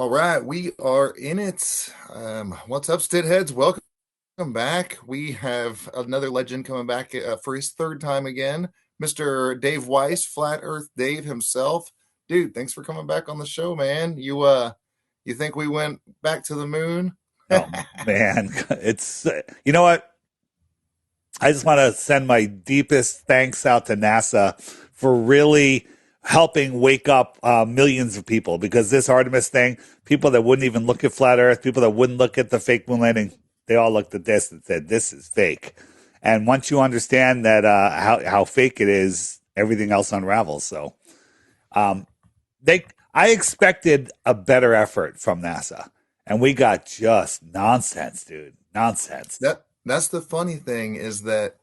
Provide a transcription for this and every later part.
All right, we are in it. What's up, Stitt heads? Welcome back. We have another legend coming back for his third time again, Mr. Dave Weiss, Flat Earth Dave himself. Dude, thanks for coming back on the show, man. You think we went back to the moon? Oh man, it's you know what? I just want to send my deepest thanks out to NASA for really helping wake up millions of people because this Artemis thing, people that wouldn't even look at flat Earth, people that wouldn't look at the fake moon landing, they all looked at this and said, "This is fake." And once you understand that how fake it is, everything else unravels. So um, I expected a better effort from NASA, and we got just nonsense, dude. Nonsense. That's the funny thing is that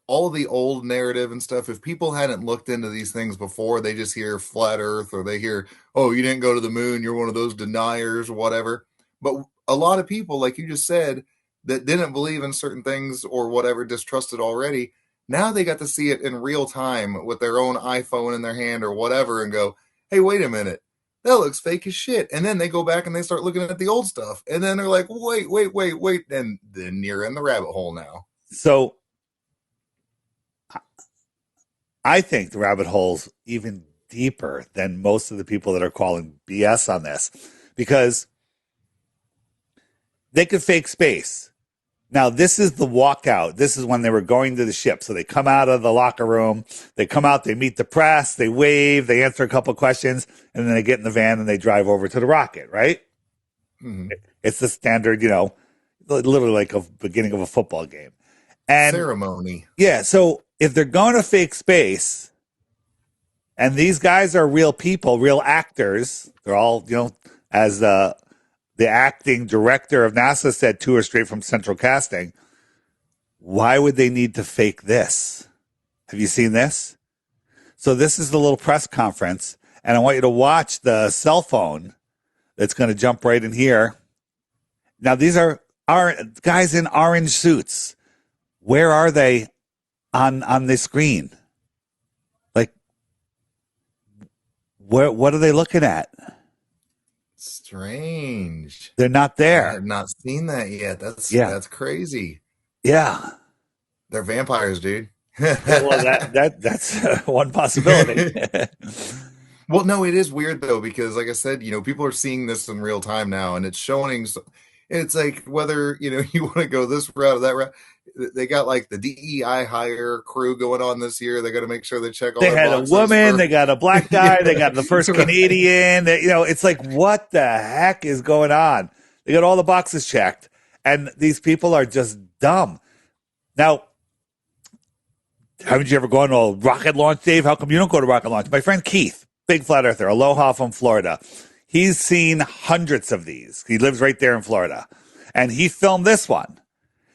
all the old narrative and stuff, if people hadn't looked into these things before, they just hear flat earth or they hear, oh, you didn't go to the moon, you're one of those deniers or whatever. But a lot of people, like you just said, that didn't believe in certain things or whatever, distrusted already, now they got to see it in real time with their own iPhone in their hand or whatever and go, hey, wait a minute. That looks fake as shit. And then they go back and they start looking at the old stuff. And then they're like, wait. And then you're in the rabbit hole now. So I think the rabbit hole's even deeper than most of the people that are calling BS on this because they could fake space. Now, this is the walkout. This is when they were going to the ship. So they come out of the locker room, they come out, they meet the press, they wave, they answer a couple questions, and then they get in the van and they drive over to the rocket, right? Mm-hmm. It's the standard, literally like a beginning of a football game. And ceremony. Yeah, so if they're going to fake space, and these guys are real people, real actors, they're all, as the acting director of NASA said to her straight from Central Casting, why would they need to fake this? Have you seen this? So this is the little press conference, and I want you to watch the cell phone that's going to jump right in here. Now, these are guys in orange suits. Where are they on the screen? Like, what are they looking at? Strange. They're not I there. have not seen that yet. Yeah. That's crazy. Yeah. They're vampires, dude. Yeah, well, that's one possibility. Well, no, it is weird though because, like I said, people are seeing this in real time now, and it's showing. It's like whether you want to go this route or that route. They got like the DEI hire crew going on this year. They got to make sure they check all They their had a boxes. woman, they got a black guy, Yeah, they got the first right. Canadian. It's like, what the heck is going on? They got all the boxes checked, and these people are just dumb. Now, haven't you ever gone to a rocket launch, Dave? How come you don't go to rocket launch? My friend Keith, big flat earther, aloha from Florida. He's seen hundreds of these. He lives right there in Florida, and he filmed this one.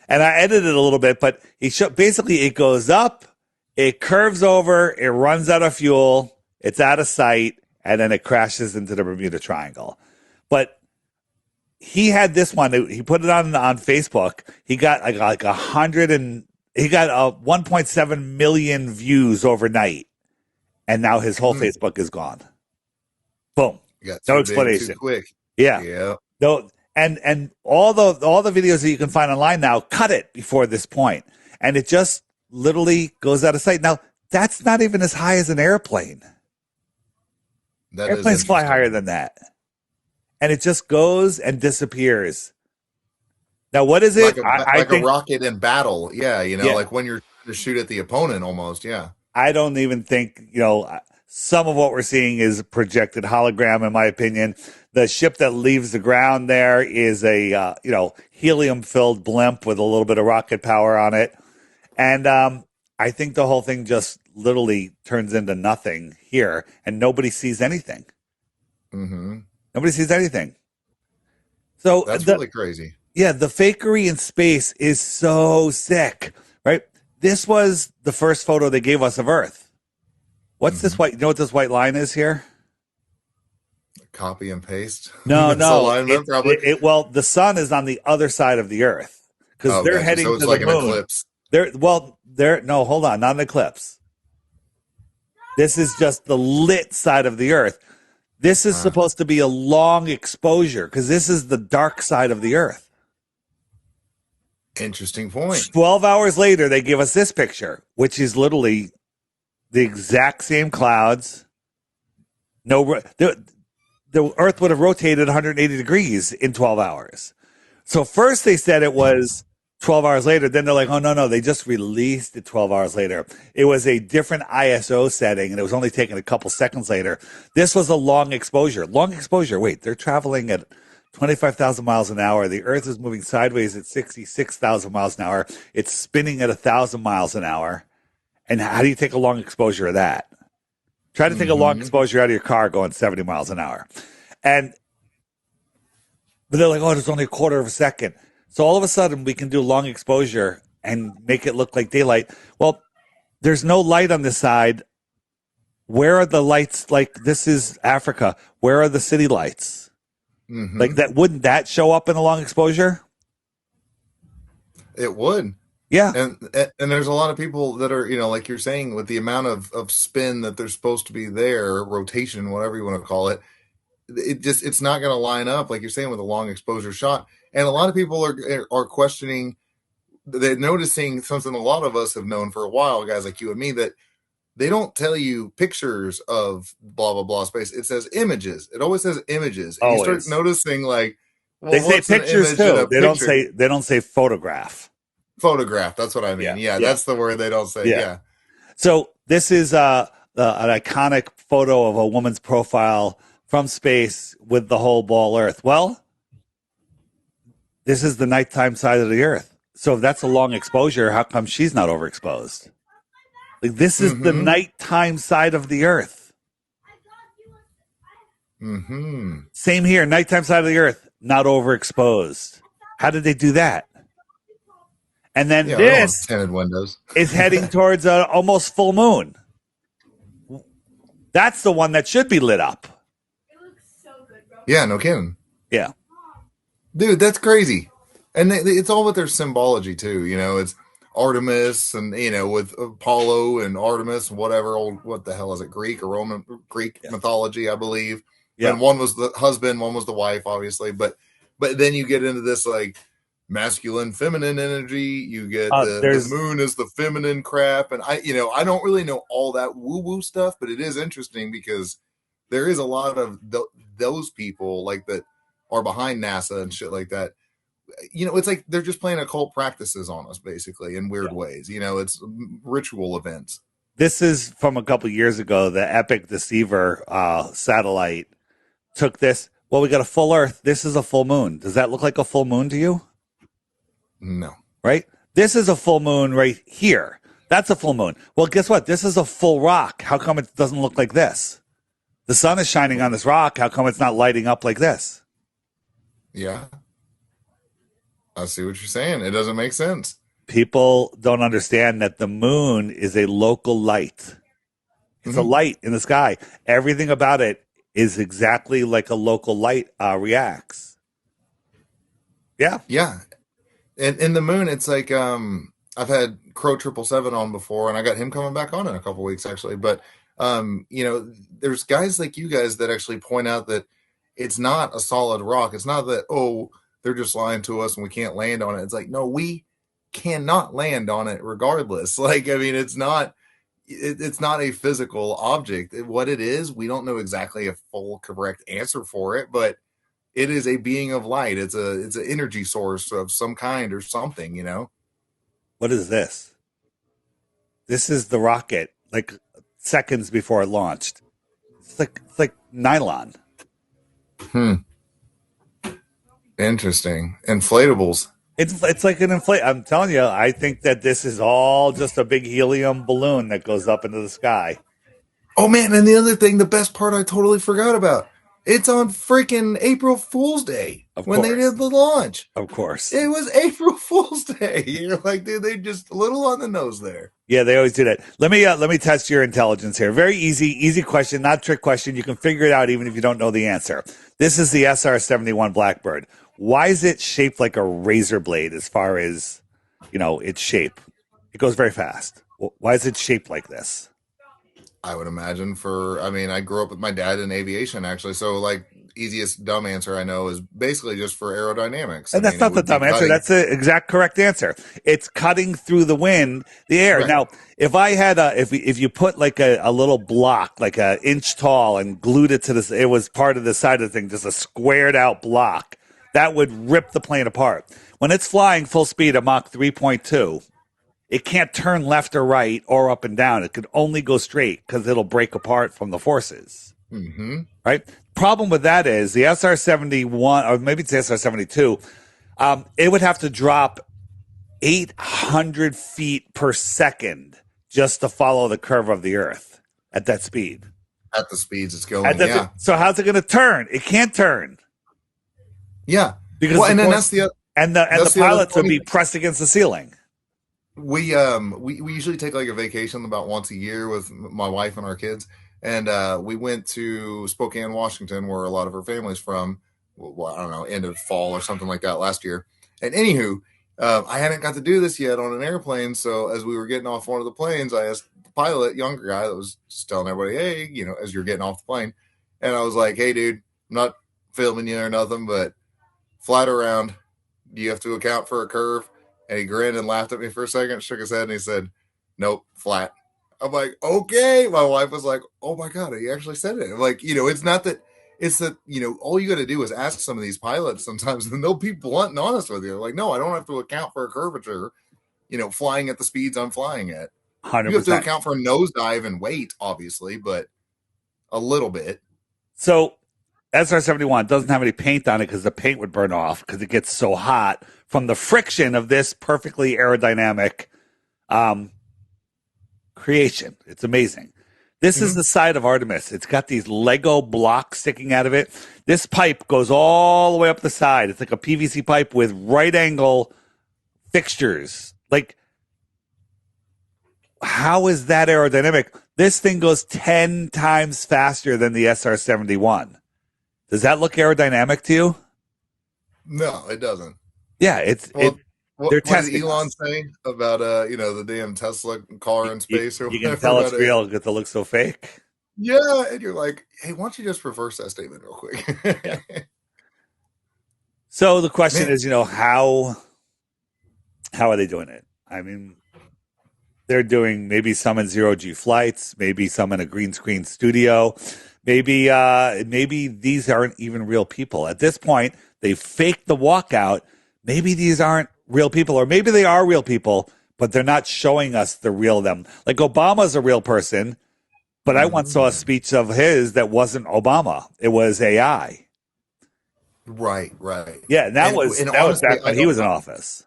And I edited it a little bit, but basically it goes up, it curves over, it runs out of fuel, it's out of sight, and then it crashes into the Bermuda Triangle. But he had this one. He put it on Facebook. He got like 100 and he got 1.7 million views overnight, and now his whole Facebook is gone. Boom. Got No too big, too explanation. quick. Yeah. Yeah. No. And all the videos that you can find online now cut it before this point, and it just literally goes out of sight. Now that's not even as high as an airplane. Airplanes fly higher than that, and it just goes and disappears. Now what is it? I Like a think rocket in battle. Yeah, yeah. like when you're trying to shoot at the opponent almost. Yeah. I don't even think, some of what we're seeing is projected hologram, in my opinion. The ship that leaves the ground there is a, helium-filled blimp with a little bit of rocket power on it. And I think the whole thing just literally turns into nothing here, and nobody sees anything. Mm-hmm. Nobody sees anything. So that's really crazy. Yeah, the fakery in space is so sick, right? This was the first photo they gave us of Earth. What's this white? You know what this white line is here? Copy and paste. No. Probably. The sun is on the other side of the Earth because they're heading so it's to like the an moon. eclipse. No, hold on, not an eclipse. This is just the lit side of the Earth. This is Uh, supposed to be a long exposure because this is the dark side of the Earth. Interesting point. 12 hours later, they give us this picture, which is literally the exact same clouds. No, the Earth would have rotated 180 degrees in 12 hours. So first they said it was 12 hours later. Then they're like, oh, no, no, they just released it 12 hours later. It was a different ISO setting, and it was only taken a couple seconds later. This was a long exposure. Long exposure. Wait, they're traveling at 25,000 miles an hour. The Earth is moving sideways at 66,000 miles an hour. It's spinning at 1,000 miles an hour. And how do you take a long exposure of that? Try to take a long Mm-hmm. exposure out of your car going 70 miles an hour. And but they're like, oh, there's only a quarter of a second. So all of a sudden we can do long exposure and make it look like daylight. Well, there's no light on this side. Where are the lights? Like, this is Africa. Where are the city lights? Mm-hmm. Like that, wouldn't that show up in the long exposure? It would. Yeah. And there's a lot of people that are, like you're saying, with the amount of spin that they're supposed to be there, rotation, whatever you want to call it, it's not going to line up, like you're saying, with a long exposure shot. And a lot of people are questioning, they're noticing something a lot of us have known for a while, guys like you and me, that they don't tell you pictures of blah blah blah space. It says images. It always says images, and you start Always. noticing, like, They well, say what's an pictures image in too. a picture? They don't say photograph. Photograph. That's what I mean. Yeah. Yeah, Yeah. that's the word they don't say. Yeah. Yeah. So this is an iconic photo of a woman's profile from space with the whole ball Earth. Well, this is the nighttime side of the Earth. So if that's a long exposure, how come she's not overexposed? Like, this is the Mm-hmm. nighttime side of the Earth. Mm-hmm. Same here, nighttime side of the Earth, not overexposed. How did they do that? And then Yeah, I don't have this tinted windows. is heading towards an almost full moon. That's the one that should be lit up. Yeah, no kidding. Yeah. Dude, that's crazy. And it's all with their symbology too. It's Artemis, and with Apollo and Artemis, whatever old, what the hell is it, Greek or Roman, Greek Yeah. mythology, I believe. Yeah. And one was the husband, one was the wife, obviously. But then you get into this, like, masculine, feminine energy. You get the moon is the feminine crap, and I don't really know all that woo woo stuff, but it is interesting because there is a lot of those people, like, that are behind NASA and shit like that. It's like they're just playing occult practices on us, basically, in weird ways. It's ritual events. This is from a couple years ago. The Epic Deceiver satellite took this. Well, we got a full Earth. This is a full moon. Does that look like a full moon to you? No. Right? This is a full moon right here. That's a full moon. Well, guess what? This is a full rock. How come it doesn't look like this? The sun is shining on this rock. How come it's not lighting up like this? Yeah. I see what you're saying. It doesn't make sense. People don't understand that the moon is a local light. It's a light in the sky. Everything about it is exactly like a local light reacts. Yeah. Yeah. And the moon, it's like, I've had Crow 777 on before, and I got him coming back on in a couple weeks, actually. But there's guys like you guys that actually point out that it's not a solid rock. It's not that, oh, they're just lying to us and we can't land on it. It's like, no, we cannot land on it regardless. Like, I mean, it's not a physical object. What it is, we don't know exactly a full correct answer for it, but it is a being of light. It's an energy source of some kind or something. What is this? This is the rocket, like seconds before it launched. It's like nylon. Interesting. Inflatables. It's like an inflate. I'm telling you, I think that this is all just a big helium balloon that goes up into the sky. Oh man, and the other thing, the best part I totally forgot about. It's on freaking April Fool's Day when they did the launch. Of course. It was April Fool's Day. You're like, dude, they just a little on the nose there. Yeah, they always do that. Let me test your intelligence here. Very easy question, not trick question. You can figure it out even if you don't know the answer. This is the SR-71 Blackbird. Why is it shaped like a razor blade as far as, its shape? It goes very fast. Why is it shaped like this? I would imagine I mean, I grew up with my dad in aviation actually. So like easiest dumb answer I know is basically just for aerodynamics. I And that's mean, it not the would be dumb answer. cutting. That's the exact correct answer. It's cutting through the wind, the air. Right. Now, if I had if you put like a little block, like an inch tall, and glued it to this, it was part of the side of the thing, just a squared out block, that would rip the plane apart. When it's flying full speed at Mach 3.2, it can't turn left or right or up and down. It can only go straight because it'll break apart from the forces. Mm-hmm. Right? Problem with that is the SR 71, or maybe it's the SR 72, it would have to drop 800 feet per second just to follow the curve of the Earth at that speed. At the speeds it's going, yeah. So how's it going to turn? It can't turn Yeah. because Well, and then the that's the other pilots would be funny. pressed against the ceiling. We usually take like a vacation about once a year with my wife and our kids, and we went to Spokane, Washington, where a lot of her family's from. Well, I don't know, end of fall or something like that last year. And anywho, I hadn't got to do this yet on an airplane, so as we were getting off one of the planes, I asked the pilot, younger guy, that was just telling everybody, "Hey, as you're getting off the plane," and I was like, "Hey, dude, I'm not filming you or nothing, but flat around, do you have to account for a curve?" And he grinned and laughed at me for a second, shook his head, and he said, "Nope, flat." I'm like, "Okay." My wife was like, "Oh my God, he actually said it." I'm like, it's not that, it's that, all you got to do is ask some of these pilots sometimes, and they'll be blunt and honest with you. Like, no, I don't have to account for a curvature, flying at the speeds I'm flying at. You have to 100%. account for a nosedive and weight, obviously, but a little bit. So SR-71 doesn't have any paint on it because the paint would burn off because it gets so hot from the friction of this perfectly aerodynamic um, creation. It's amazing. This is Mm-hmm. the side of Artemis. It's got these Lego blocks sticking out of it. This pipe goes all the way up the side. It's like a PVC pipe with right angle fixtures. Like, how is that aerodynamic? This thing goes 10 times faster than the SR-71. Does that look aerodynamic to you? No, it doesn't. Yeah, Well, they're what did testing Elon us. say about the damn Tesla car in You, space or you can whatever tell about it's it? real because it looks so fake. Yeah, and you're like, hey, why don't you just reverse that statement real quick? So the question Man, is, how are they doing it? I mean, they're doing maybe some in zero G flights, maybe some in a green screen studio, maybe these aren't even real people. At this point, they faked the walkout. Maybe these aren't real people, or maybe they are real people, but they're not showing us the real them. Like Obama's a real person, but I once mhm. saw a speech of his that wasn't Obama. It was AI. Right, right. Yeah, and that And was and that was honestly, back I when he don't. was in office.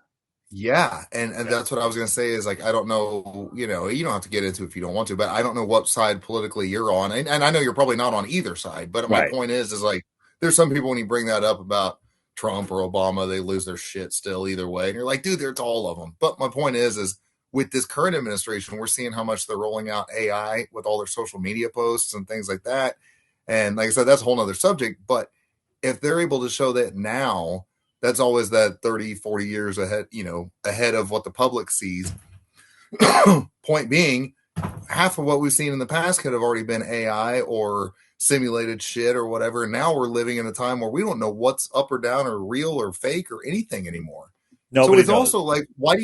Yeah, and that's what I was gonna say is like I don't know, you don't have to get into it if you don't want to, but I don't know what side politically you're on, and I know you're probably not on either side. But my Right. point is like there's some people when you bring that up about Trump or Obama, they lose their shit still either way, and you're like, dude, it's all of them. But my point is with this current administration, we're seeing how much they're rolling out AI with all their social media posts and things like that, and like I said, that's a whole nother subject. But if they're able to show that now, that's always that 30, 40 years ahead, ahead of what the public sees. Point being, half of what we've seen in the past could have already been AI or simulated shit or whatever. Now we're living in a time where we don't know what's up or down or real or fake or anything anymore. So Nobody it's knows. also like, why do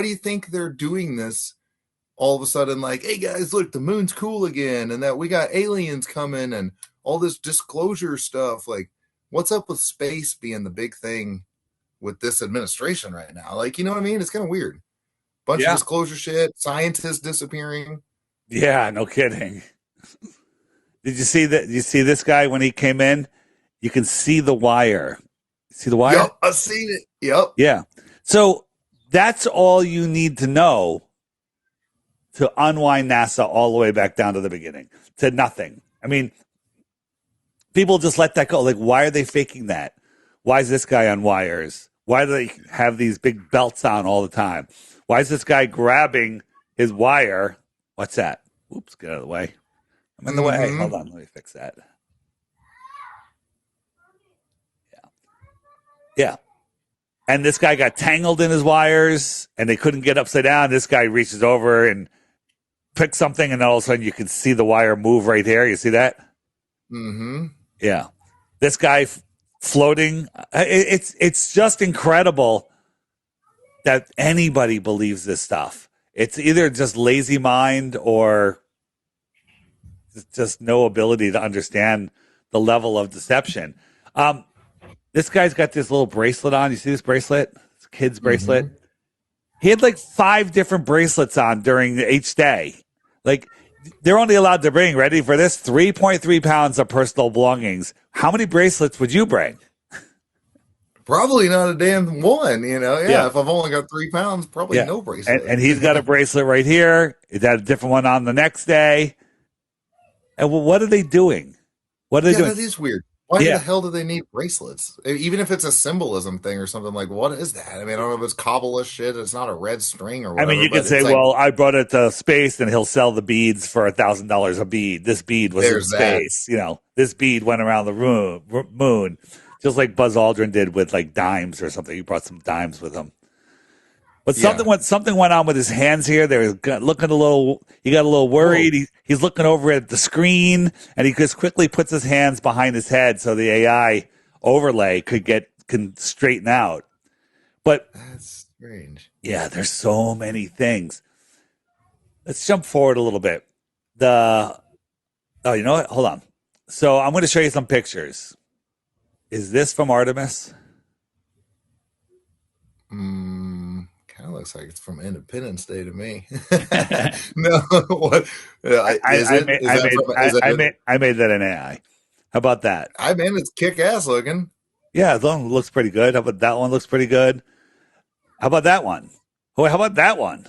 you think they're doing this all of a sudden? Like, hey guys, look, the moon's cool again, and that we got aliens coming and all this disclosure stuff. Like, what's up with space being the big thing with this administration right now? Like, you know what I mean? It's kind of weird. Bunch of Yeah. disclosure shit, scientists disappearing. Yeah, no kidding. Did you see that? You see this guy when he came in? You can see the wire. See the wire? Yep, I've seen it. Yep. Yeah. So that's all you need to know to unwind NASA all the way back down to the beginning, to nothing. I mean, people just let that go. Like, why are they faking that? Why is this guy on wires? Why do they have these big belts on all the time? Why is this guy grabbing his wire? What's that? Oops, get out of the way. I'm in the way. Mm-hmm. Hold on, let me fix that. Yeah. And this guy got tangled in his wires and they couldn't get upside down. This guy reaches over and pick something, and then all of a sudden you can see the wire move right here. You see that? Mm-hmm. Yeah. This guy floating. It's just incredible that anybody believes this stuff. It's either just lazy mind or just no ability to understand the level of deception. This guy's got this little bracelet on. You see this bracelet? It's a kid's Mm-hmm. bracelet. He had like 5 different bracelets on during each day. Like, they're only allowed to bring, ready for this, 3.3 pounds of personal belongings. How many bracelets would you bring? Probably not a damn one, you know. Yeah. Yeah, if I've only got 3 pounds, probably Yeah. no And bracelet. he's got a bracelet right here. He's had a different one on the next day. And what are they doing? What are they Yeah, doing? that is weird. Why the Yeah. hell do they need bracelets? Even if it's a symbolism thing or something, like, what is that? I mean, I don't know if it's Kabbalah shit. It's not a red string or I mean, whatever, you could but say, it's like, well, I brought it to space and he'll sell the beads for $1,000 a bead. This bead was in there's that. space. This bead went around the moon, just like Buzz Aldrin did with like dimes or something. He brought some dimes with him. But Yeah. something went on with his hands here. They were looking a little. He got a little Whoa. worried. He's looking over at the screen, and he just quickly puts his hands behind his head so the AI overlay can straighten out. But That's strange. yeah, there's so many things. Let's jump forward a little bit. You know what? Hold on. So I'm going to show you some pictures. Is this from Artemis? Kind of looks like it's from Independence Day to me. No, what is I it? made Is I that made from? Is I, I that? made I made that in AI. How about that? I mean, it's kick ass looking. Yeah, that one looks pretty good. How about that one looks pretty good? How about that one? Oh, how about that one?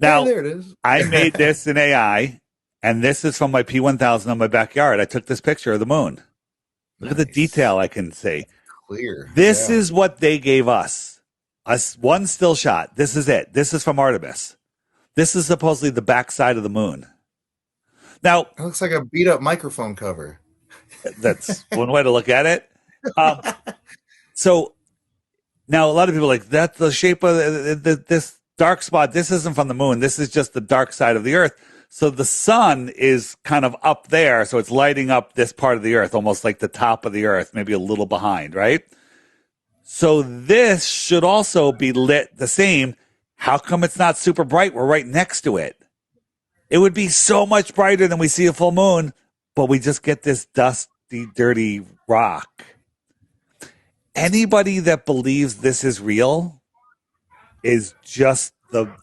Hey, Now, there it is. I made this in AI, and this is from my P1000 on my backyard. I took this picture of the moon. Look at the Nice, detail I can see. clear. This Yeah, is what they gave us. Us one still shot. This is it. This is from Artemis. This is supposedly the backside of the moon. Now, it looks like a beat up microphone cover. that's one way to look at it. Um, so now a lot of people are like, that's the shape of this dark spot. This isn't from the moon. This is just the dark side of the earth. So the sun is kind of up there. So it's lighting up this part of the earth, almost like the top of the earth, maybe a little behind, right? So this should also be lit the same. How come it's not super bright? We're right next to it. It would be so much brighter than we see a full moon, but we just get this dusty, dirty rock. Anybody that believes this is real is just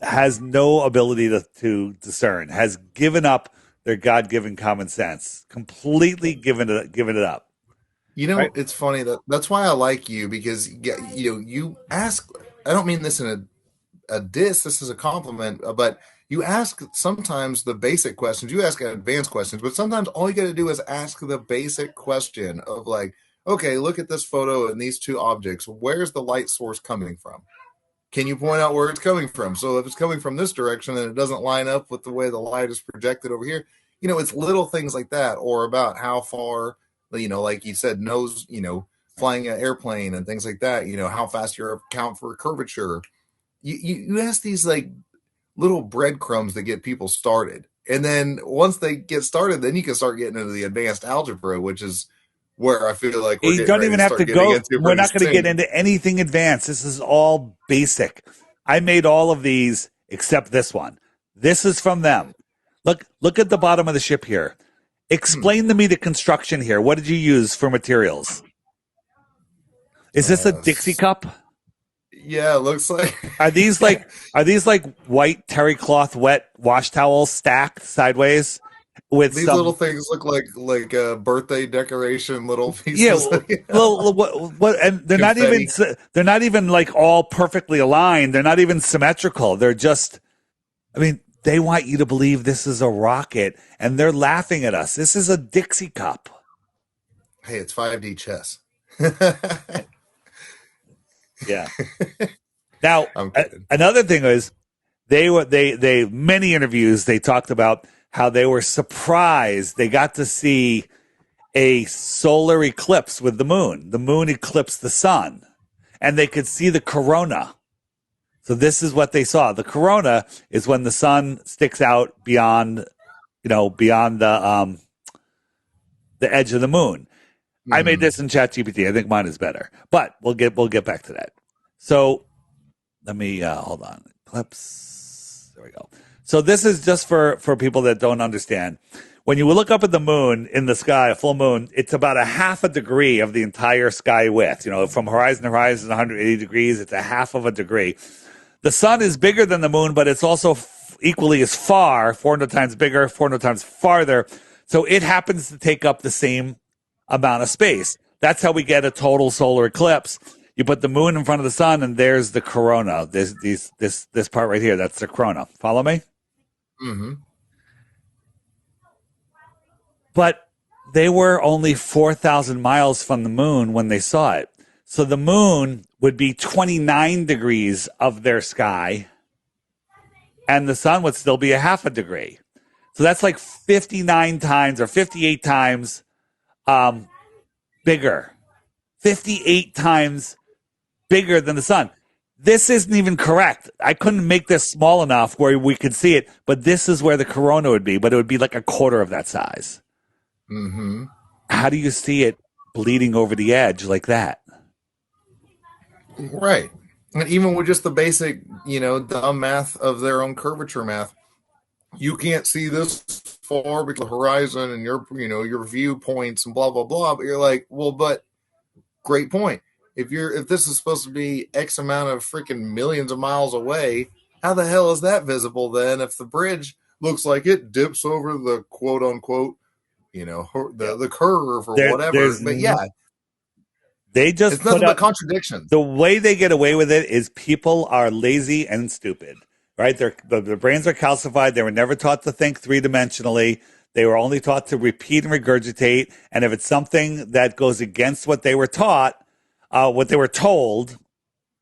has no ability to discern, has given up their God given common sense, completely given it up. You know, Right? it's funny that's why I like you because you ask. I don't mean this in a diss. This is a compliment, but you ask sometimes the basic questions. You ask advanced questions, but sometimes all you got to do is ask the basic question of like, okay, look at this photo and these two objects. Where's the light source coming from? Can you point out where it's coming from? So if it's coming from this direction and it doesn't line up with the way the light is projected over here, it's little things like that, or about how far, like you said, nose, flying an airplane and things like that, how fast you account for curvature. You ask these like little breadcrumbs that get people started. And then once they get started, then you can start getting into the advanced algebra, which is where I feel like we're You getting don't ready even to have to start getting go. into We're pretty not going to get soon. into anything advanced. This is all basic. I made all of these except this one. This is from them. Look at the bottom of the ship here. Explain to me the construction here. What did you use for materials? Is this a Uh, Dixie cup? yeah, it looks like Are these like are these like white terry cloth wet wash towels stacked sideways with these little some things look like a birthday decoration little yeah, pieces of what and confetti. they're not even like all perfectly aligned. They're not even symmetrical. They're just I mean, they want you to believe this is a rocket and they're laughing at us. This is a Dixie cup. Hey, it's 5D chess. Yeah. Now, I'm kidding. another thing is they many interviews they talked about how they were surprised they got to see a solar eclipse with the moon. The moon eclipsed the sun, and they could see the corona. So this is what they saw. The corona is when the sun sticks out beyond, beyond the edge of the moon. I made Hmm. this in ChatGPT. I think mine is better, but we'll get back to that. So let me hold on. Clips. There we go. So this is just for people that don't understand. When you look up at the moon in the sky, a full moon, it's about a half a degree of the entire sky width. From horizon to horizon, 180 degrees. It's a half of a degree. The sun is bigger than the moon, but it's also equally as far, 400 times bigger, 400 times farther. So it happens to take up the same amount of space. That's how we get a total solar eclipse. You put the moon in front of the sun, and there's the corona. This part right here, that's the corona. Follow me? Hmm. But they were only 4,000 miles from the moon when they saw it. So the moon would be 29 degrees of their sky, and the sun would still be a half a degree. So that's like 59 times or 58 times um, bigger. 58 times bigger than the sun. This isn't even correct. I couldn't make this small enough where we could see it, but this is where the corona would be, but it would be like a quarter of that size. Hmm. How do you see it bleeding over the edge like that? Right. And even with just the basic, dumb math of their own curvature math, you can't see this far because of the horizon and your viewpoints and blah blah blah. But you're like, well, but great point. If this is supposed to be X amount of freaking millions of miles away, how the hell is that visible then? If the bridge looks like it dips over the quote unquote, Yep. the curve or There, whatever. there's But yeah, they just it's put nothing but up contradictions. the way they get away with it is people are lazy and stupid, right? Their brains are calcified. They were never taught to think three dimensionally. They were only taught to repeat and regurgitate. And if it's something that goes against what they were taught, what they were told,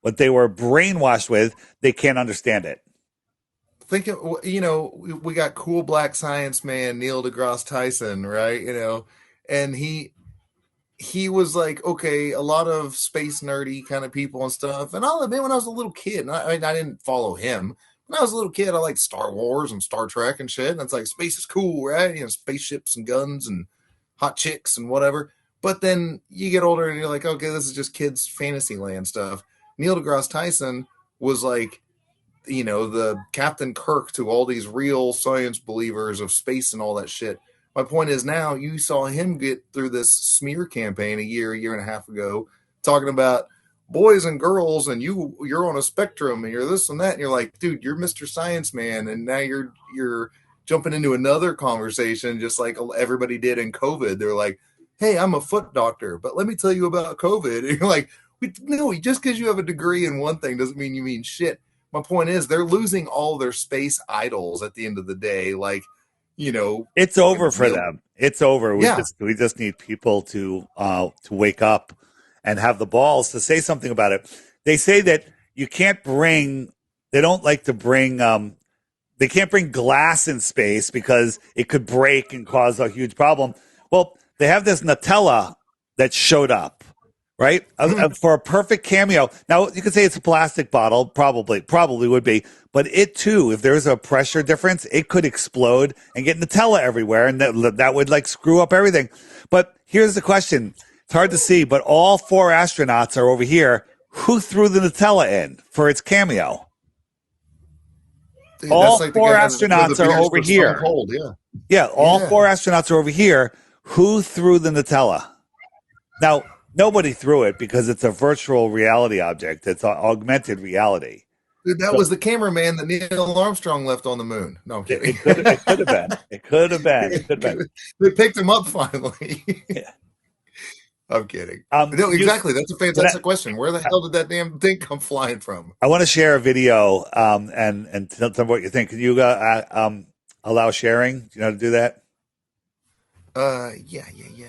what they were brainwashed with, they can't understand it. Think of, we got cool black science man Neil deGrasse Tyson, right? And he was like, okay, a lot of space nerdy kind of people and stuff. And I'll admit, when I was a little kid, and I didn't follow him. When I was a little kid, I liked Star Wars and Star Trek and shit. And it's like, space is cool, right? Spaceships and guns and hot chicks and whatever. But then you get older and you're like, okay, this is just kids' fantasy land stuff. Neil deGrasse Tyson was like, the Captain Kirk to all these real science believers of space and all that shit. My point is, now you saw him get through this smear campaign a year and a half ago, talking about boys and girls, and you're on a spectrum, and you're this and that, and you're like, dude, you're Mr. Science Man, and now you're jumping into another conversation, just like everybody did in COVID. They're like, hey, I'm a foot doctor, but let me tell you about COVID. And you're like, no, just because you have a degree in one thing doesn't mean you mean shit. My point is, they're losing all their space idols at the end of the day. Like, It's over fucking for Neil. them. It's over. We Yeah. just we just need people to wake up and have the balls to say something about it. They say that you can't bring. They don't like to bring. They can't bring glass in space because it could break and cause a huge problem. Well, they have this Nutella that showed up, right? Mhm. For a perfect cameo. Now you could say it's a plastic bottle, probably would be, but it too, if there's a pressure difference, it could explode and get Nutella everywhere, and that would like screw up everything. But here's the question: it's hard to see, but all four astronauts are over here. Who threw the Nutella in for its cameo? Dude, that's All like the four guy that threw the astronauts are beers over for Stone here. Cold. Yeah. Yeah, all Yeah. four astronauts are over here. Who threw the Nutella? Now, nobody threw it because it's a virtual reality object. It's an augmented reality. Dude, that So was the cameraman that Neil Armstrong left on the moon. No, I'm kidding. it could have been. It could have been. It could have been. They picked him up finally. Yeah. I'm kidding. No, You exactly. That's a can fantastic question. Where the hell did that damn thing come flying from? I want to share a video and tell me what you think. Can you allow sharing? Do you know how to do that? Yeah, yeah, yeah.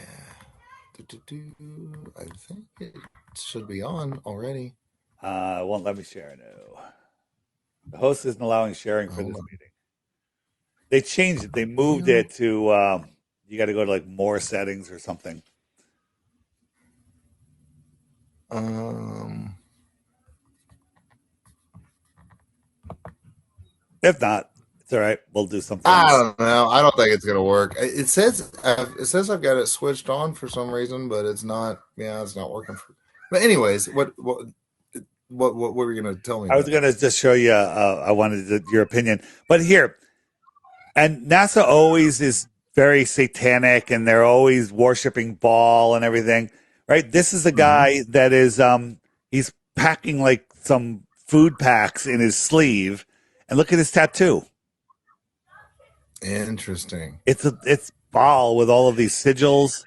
I think it should be on already. It won't let me share. No, the host isn't allowing sharing for Hold this on. meeting. They changed it. They moved Video. it to you got to go to like more settings or something. Um, If not, it's all right. We'll do something I else. don't know. I don't think it's gonna work. It says I've got it switched on for some reason, but it's not. Yeah, it's not working. But anyways, what were you gonna tell me I was about? going to just show you, I wanted your opinion. But here, and NASA always is very satanic and they're always worshiping Baal and everything, right? This is a Hmm. guy that is, he's packing like some food packs in his sleeve. And look at his tattoo. Interesting. It's Baal with all of these sigils,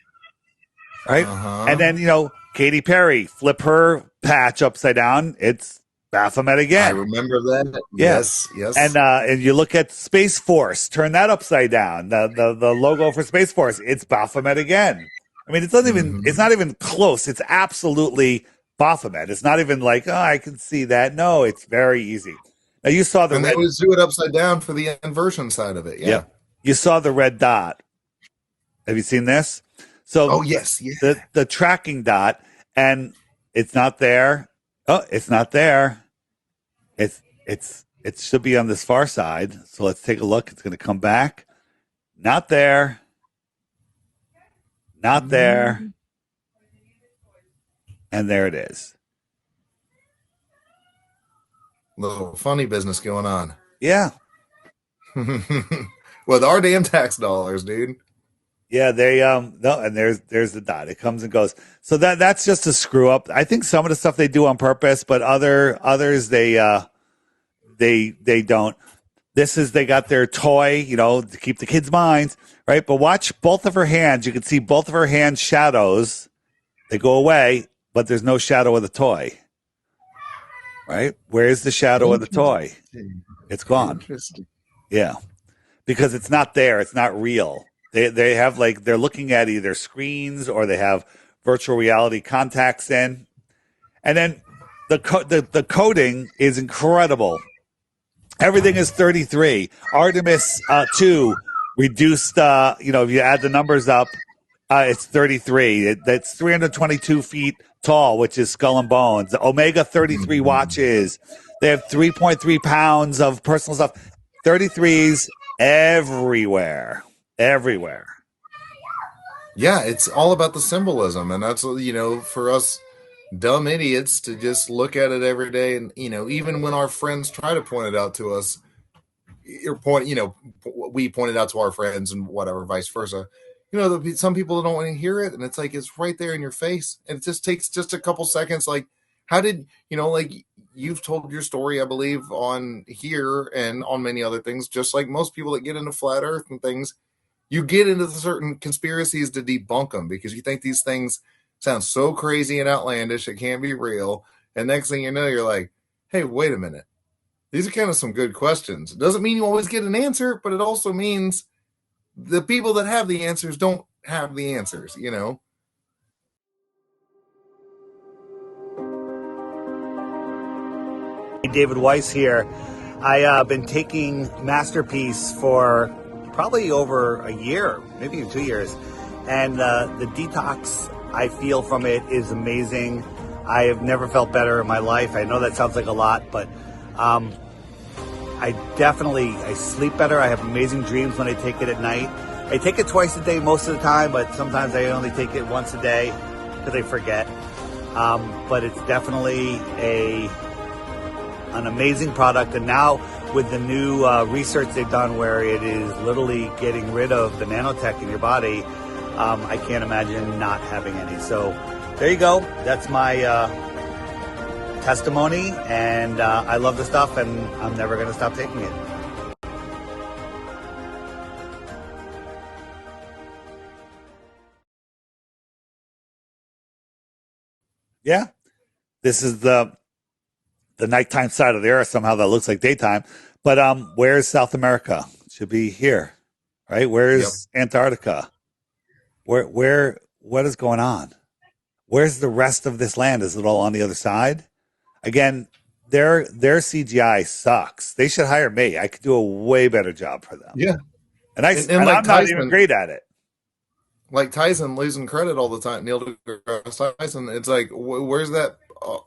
right? Uh And huh. then, Katy Perry, flip her patch upside down. It's Baphomet I again. remember that. Yeah. Yes, yes. And you look at Space Force, turn that upside down. The logo for Space Force, it's Baphomet again. I mean, it's Hmm. not even close. It's absolutely Baphomet. It's not even like, oh, I can see that. No, it's very easy. Now you saw the And they red, always do it upside down for the inversion side of it. Yeah. yep. You saw the red dot. Have you seen this? So Oh yes, yeah. the tracking dot, and it's not there. Oh, it's not there. It should be on this far side. So let's take a look. It's going to come back. Not there. Not there. Mm, And there it is. little funny business going on. Yeah. With our damn tax dollars, dude. Yeah, they no, and there's the dot. It comes and goes. So that's just a screw up. I think some of the stuff they do on purpose, but others they don't. This is they got their toy, to keep the kids' minds, right? But watch both of her hands. You can see both of her hands shadows. They go away, but there's no shadow of the toy, right? Where's the shadow of the toy? Interesting. It's gone. Interesting. Yeah, because it's not there. It's not real. They have like they're looking at either screens or they have virtual reality contacts in, and then the coding is incredible. Everything is 33. Artemis 2 reduced. If you add the numbers up, it's 33. That's 322 feet tall, which is skull and bones. The Omega 33 Mhm. watches. They have 3.3 pounds of personal stuff. 33s everywhere. Everywhere. Yeah, it's all about the symbolism, and that's for us dumb idiots to just look at it every day, and even when our friends try to point it out to us, or we point it out to our friends, and whatever, vice versa. There'll be some people that don't want to hear it, and it's like it's right there in your face, and it just takes just a couple seconds. Like, how did like you've told your story, I believe, on here and on many other things, just like most people that get into flat Earth and things, you get into certain conspiracies to debunk them because you think these things sound so crazy and outlandish it can't be real. And next thing you know, you're like, hey, wait a minute. These are kind of some good questions. It doesn't mean you always get an answer, but it also means the people that have the answers don't have the answers. David Weiss here. I've been taking Masterpiece for probably over a year, maybe even 2 years. And the detox I feel from it is amazing. I have never felt better in my life. I know that sounds like a lot, but um, I sleep better. I have amazing dreams when I take it at night. I take it twice a day most of the time, but sometimes I only take it once a day because I forget. But it's definitely an amazing product. And now with the new research they've done where it is literally getting rid of the nanotech in your body, I can't imagine not having any. So there you go. That's my testimony, and I love the stuff, and I'm never going to stop taking it. Yeah, this is the nighttime side of the earth. Somehow that looks like daytime, but where's South America? It should be here, right? Yep. Where's Antarctica? What is going on? Where's the rest of this land? Is it all on the other side? Again, their CGI sucks. They should hire me. I could do a way better job for them. Yeah. And And I'm not even great at it. like Tyson losing credit all the time, Neil deGrasse Tyson. It's like, where's that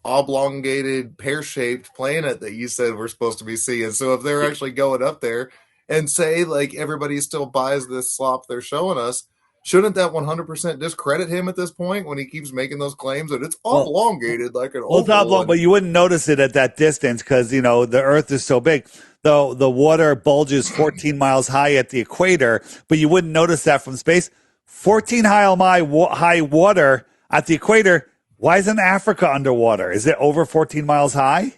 oblongated, pear-shaped planet that you said we're supposed to be seeing. So if they're actually going up there and say like everybody still buys this slop they're showing us, shouldn't that 100% discredit him at this point when he keeps making those claims that it's Well, oblongated like an well, it's oval? oblong, but And you wouldn't notice it at that distance because the Earth is so big. Though the water bulges 14 miles high at the equator, but you wouldn't notice that from space. 14 high water at the equator. Why isn't Africa underwater? Is it over 14 miles high?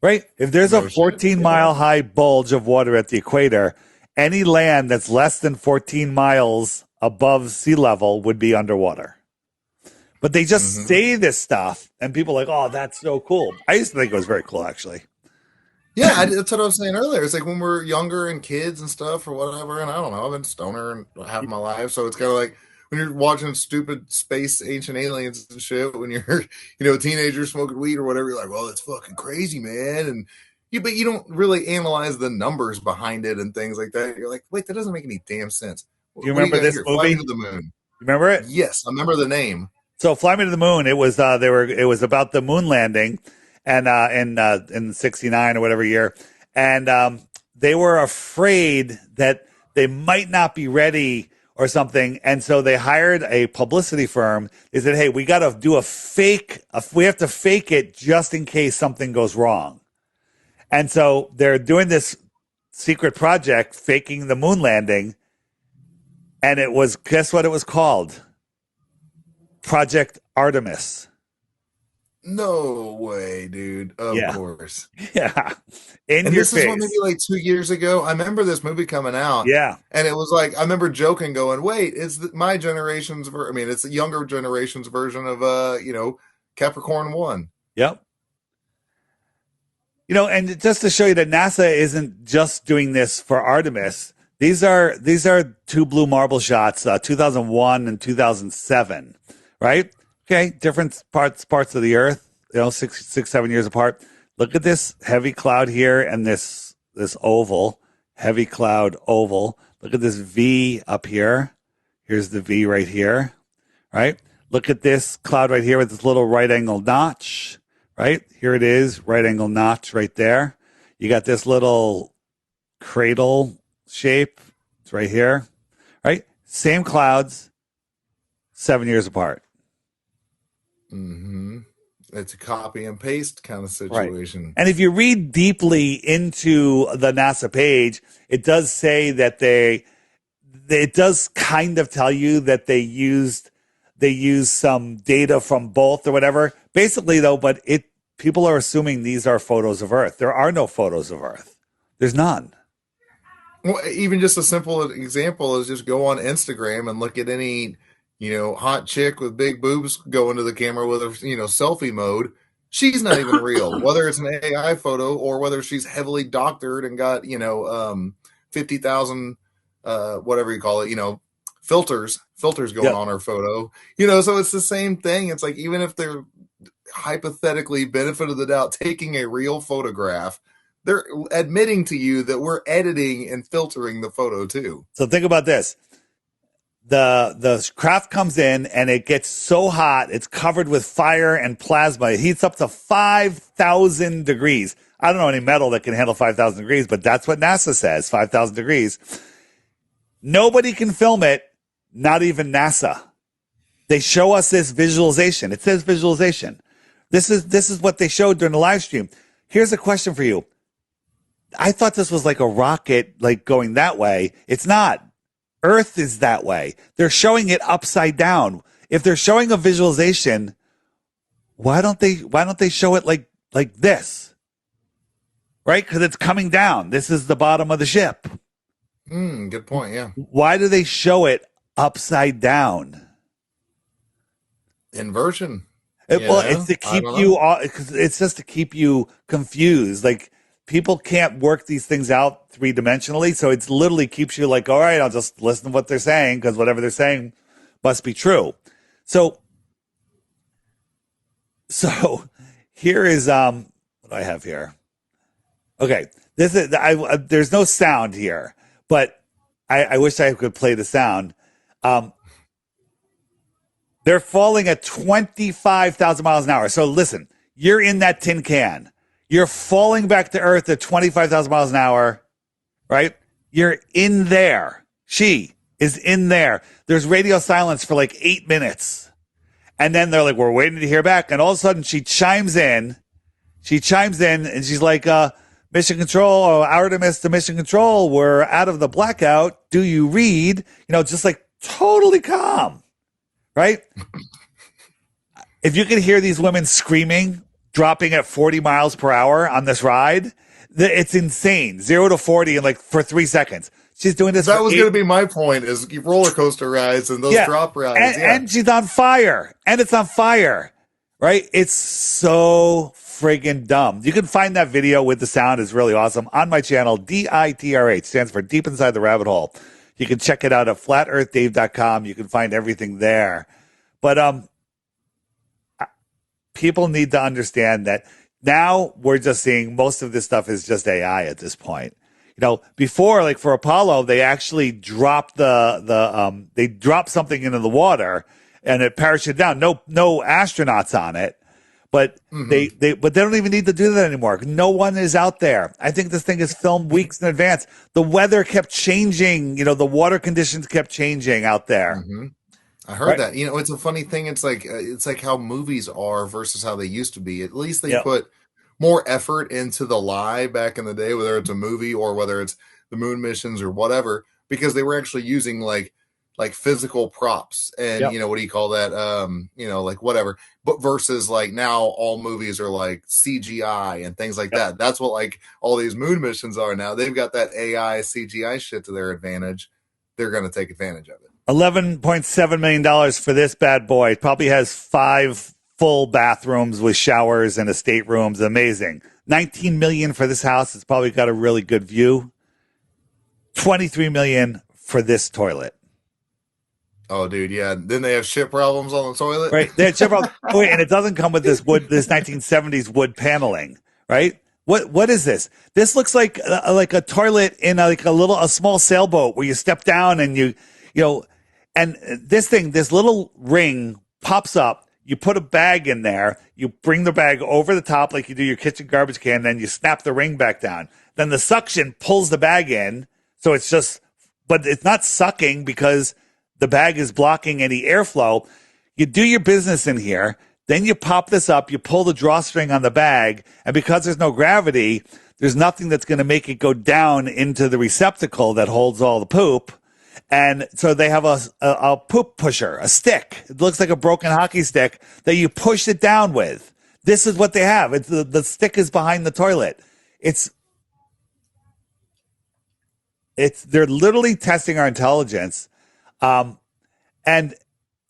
Right? If there's a no shit, 14-mile high bulge of water at the equator, any land that's less than 14 miles above sea level would be underwater. But they just mm-hmm. say this stuff, and people are like, oh, that's so cool. I used to think it was very cool, actually. Yeah, that's what I was saying earlier. It's like when we're younger and kids and stuff or whatever, and I don't know, I've been stoner and half my life, so it's kind of like when you're watching stupid space ancient aliens and shit. When you're, a teenager smoking weed or whatever, you're like, "Well, that's fucking crazy, man." But you don't really analyze the numbers behind it and things like that. You're like, "Wait, that doesn't make any damn sense." Do you What do you remember got this here? Fly movie? me to You the moon. remember it? Yes, I remember the name. So Fly Me to the Moon, it was about the moon landing and in 69 or whatever year. And they were afraid that they might not be ready or something. And so they hired a publicity firm. They said, hey, we got to do we have to fake it just in case something goes wrong. And so they're doing this secret project, faking the moon landing. And guess what it was called? Project Artemis. No way, dude. Of Yeah. course. Yeah. In And your this is what maybe face. like 2 years ago. I remember this movie coming out, Yeah. and it was like I remember joking, going, "Wait, my generation's I mean, it's a younger generation's version of Capricorn One." Yep. And just to show you that NASA isn't just doing this for Artemis, these are two blue marble shots, 2001 and 2007, right? Okay, different parts of the Earth, 6, 7 years apart. Look at this heavy cloud here and this oval, heavy cloud oval. Look at this V up here. Here's the V right here, right? Look at this cloud right here with this little right angle notch, right? Here it is, right angle notch right there. You got this little cradle shape. It's right here, right? Same clouds, 7 years apart. Mm-hmm. It's a copy and paste kind of Right. situation. And if you read deeply into the NASA page, it does say that it does kind of tell you that they used some data from both or whatever. Basically though, but people are assuming these are photos of Earth. There are no photos of Earth. There's none. Well, even just a simple example is just go on Instagram and look at any, hot chick with big boobs go into the camera with her, selfie mode. She's not even real, whether it's an AI photo or whether she's heavily doctored and got, 50,000, whatever you call it, filters going Yep. on her photo, so it's the same thing. It's like, even if they're hypothetically benefit of the doubt taking a real photograph, they're admitting to you that we're editing and filtering the photo too. So think about this. The craft comes in and it gets so hot, it's covered with fire and plasma. It heats up to 5,000 degrees. I don't know any metal that can handle 5,000 degrees, but that's what NASA says, 5,000 degrees. Nobody can film it, not even NASA. They show us this visualization. It says visualization. This is what they showed during the live stream. Here's a question for you. I thought this was like a rocket, like going that way. It's not. Earth is that way. They're showing it upside down. If they're showing a visualization, why don't they show it like this? Right? Because it's coming down. This is the bottom of the ship. Good point. Yeah. Why do they show it upside down? Inversion. Well, it's to keep it's just to keep you confused. Like, people can't work these things out 3-dimensionally, so it's literally keeps you like, all right, I'll just listen to what they're saying because whatever they're saying must be true. So here is what do I have here? Okay, this is there's no sound here, but I wish I could play the sound. They're falling at 25,000 miles an hour. So listen, you're in that tin can. You're falling back to Earth at 25,000 miles an hour, right? You're in there. She is in there. There's radio silence for like 8 minutes. And then they're like, we're waiting to hear back. And all of a sudden she chimes in. And she's like, mission control, or Aerodynamics to mission control. We're out of the blackout. Do you read? Just like totally calm, right? If you could hear these women screaming, dropping at 40 miles per hour on this ride, it's insane. 0 to 40 in like for 3 seconds. She's doing this. That was going to be my point: is roller coaster rides and those drop rides. And she's on fire, and it's on fire, right? It's so friggin' dumb. You can find that video with the sound. Is really awesome on my channel. DITRH stands for Deep Inside the Rabbit Hole. You can check it out at flatearthdave.com. You can find everything there. But people need to understand that now we're just seeing most of this stuff is just AI at this point. Before, like for Apollo, they actually dropped they dropped something into the water and it parachuted down. No astronauts on it, but they don't even need to do that anymore. No one is out there. I think this thing is filmed weeks in advance. The weather kept changing. The water conditions kept changing out there. Mm-hmm. I heard that. It's a funny thing. It's like how movies are versus how they used to be. At least they put more effort into the lie back in the day, whether it's a movie or whether it's the moon missions or whatever, because they were actually using like physical props and what do you call that? Like whatever. But versus like now all movies are like CGI and things like that. That's what like all these moon missions are now. They've got that AI CGI shit to their advantage. They're going to take advantage of it. $11.7 million for this bad boy. It probably has 5 full bathrooms with showers and estate rooms. Amazing. $19 million for this house. It's probably got a really good view. $23 million for this toilet. Oh, dude, yeah. Then they have shit problems on the toilet. Right. They had shit problems. Oh, wait, and it doesn't come with this 1970s wood paneling, right? What is this? This looks like a toilet in a small sailboat where you step down and and this little ring pops up. You put a bag in there, you bring the bag over the top like you do your kitchen garbage can, then you snap the ring back down. Then the suction pulls the bag in, so but it's not sucking because the bag is blocking any airflow. You do your business in here, then you pop this up, you pull the drawstring on the bag, and because there's no gravity, there's nothing that's going to make it go down into the receptacle that holds all the poop. And so they have a poop pusher, a stick. It looks like a broken hockey stick that you push it down with. This is what they have. It's the stick is behind the toilet. They're literally testing our intelligence, and